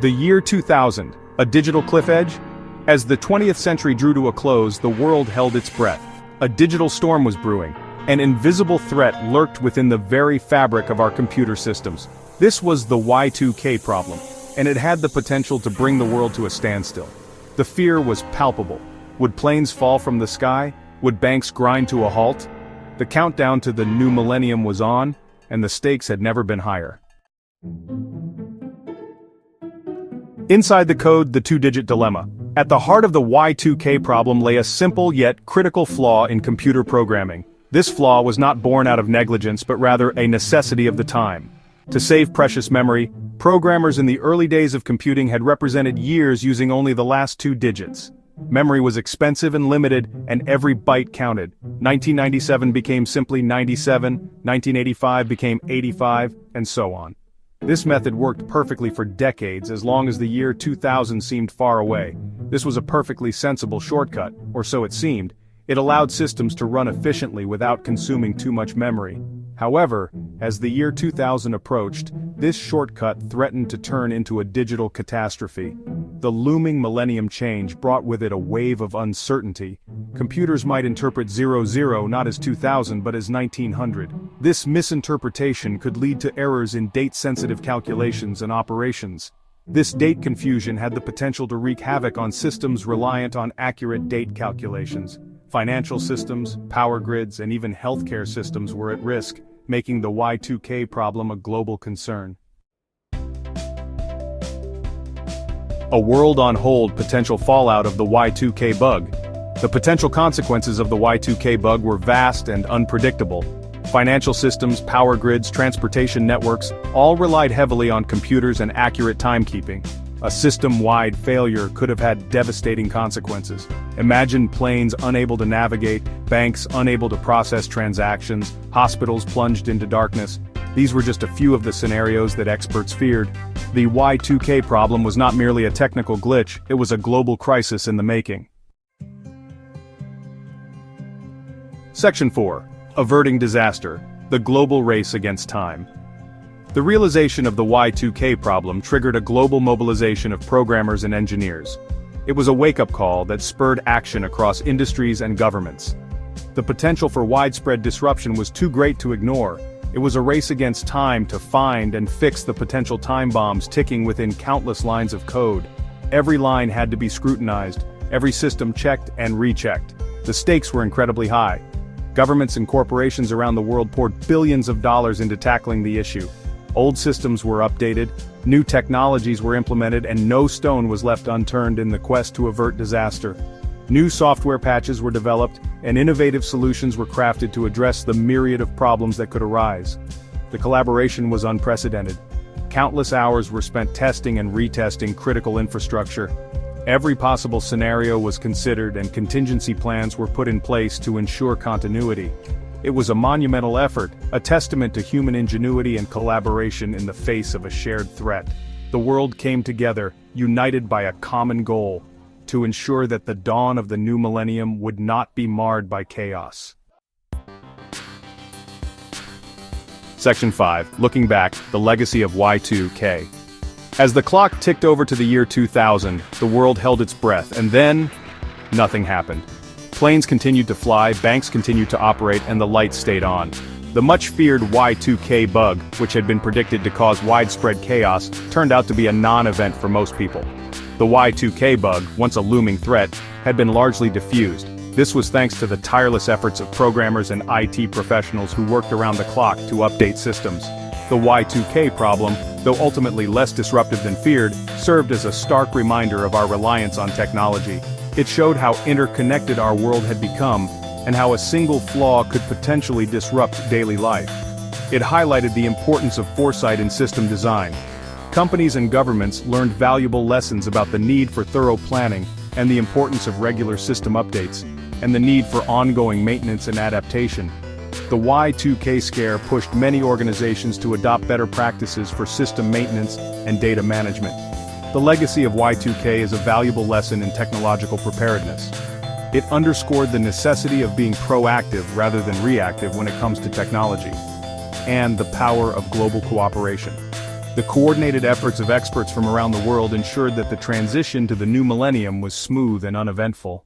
The year 2000, a digital cliff edge? As the 20th century drew to a close, the world held its breath. A digital storm was brewing. An invisible threat lurked within the very fabric of our computer systems. This was the Y2K problem, and it had the potential to bring the world to a standstill. The fear was palpable. Would planes fall from the sky? Would banks grind to a halt? The countdown to the new millennium was on, and the stakes had never been higher. Inside the code, the two-digit dilemma. At the heart of the Y2K problem lay a simple yet critical flaw in computer programming. This flaw was not born out of negligence but rather a necessity of the time. To save precious memory, programmers in the early days of computing had represented years using only the last two digits. Memory was expensive and limited, and every byte counted. 1997 became simply 97, 1985 became 85, and so on. This method worked perfectly for decades as long as the year 2000 seemed far away. This was a perfectly sensible shortcut, or so it seemed. It allowed systems to run efficiently without consuming too much memory. However, as the year 2000 approached, this shortcut threatened to turn into a digital catastrophe. The looming millennium change brought with it a wave of uncertainty. Computers might interpret 00 not as 2000 but as 1900. This misinterpretation could lead to errors in date-sensitive calculations and operations. This date confusion had the potential to wreak havoc on systems reliant on accurate date calculations. Financial systems, power grids, and even healthcare systems were at risk, making the Y2K problem a global concern. A world on hold: potential fallout of the Y2K bug. The potential consequences of the Y2K bug were vast and unpredictable. Financial systems, power grids, transportation networks, all relied heavily on computers and accurate timekeeping. A system-wide failure could have had devastating consequences. Imagine planes unable to navigate, banks unable to process transactions, hospitals plunged into darkness. These were just a few of the scenarios that experts feared. The Y2K problem was not merely a technical glitch, it was a global crisis in the making. Section 4. Averting disaster: the global race against time. The realization of the Y2K problem triggered a global mobilization of programmers and engineers. It was a wake-up call that spurred action across industries and governments. The potential for widespread disruption was too great to ignore. It was a race against time to find and fix the potential time bombs ticking within countless lines of code. Every line had to be scrutinized, every system checked and rechecked. The stakes were incredibly high. Governments and corporations around the world poured billions of dollars into tackling the issue. Old systems were updated, new technologies were implemented, and no stone was left unturned in the quest to avert disaster. New software patches were developed, and innovative solutions were crafted to address the myriad of problems that could arise. The collaboration was unprecedented. Countless hours were spent testing and retesting critical infrastructure. Every possible scenario was considered, and contingency plans were put in place to ensure continuity. It was a monumental effort, a testament to human ingenuity and collaboration in the face of a shared threat. The world came together, united by a common goal: to ensure that the dawn of the new millennium would not be marred by chaos. Section 5. Looking back, the legacy of Y2K. As the clock ticked over to the year 2000, the world held its breath, and then, nothing happened. Planes continued to fly, banks continued to operate, and the lights stayed on. The much-feared Y2K bug, which had been predicted to cause widespread chaos, turned out to be a non-event for most people. The Y2K bug, once a looming threat, had been largely diffused. This was thanks to the tireless efforts of programmers and IT professionals who worked around the clock to update systems. The Y2K problem, though ultimately less disruptive than feared, served as a stark reminder of our reliance on technology. It showed how interconnected our world had become, and how a single flaw could potentially disrupt daily life. It highlighted the importance of foresight in system design. Companies and governments learned valuable lessons about the need for thorough planning, and the importance of regular system updates, and the need for ongoing maintenance and adaptation. The Y2K scare pushed many organizations to adopt better practices for system maintenance and data management. The legacy of Y2K is a valuable lesson in technological preparedness. It underscored the necessity of being proactive rather than reactive when it comes to technology, and the power of global cooperation. The coordinated efforts of experts from around the world ensured that the transition to the new millennium was smooth and uneventful.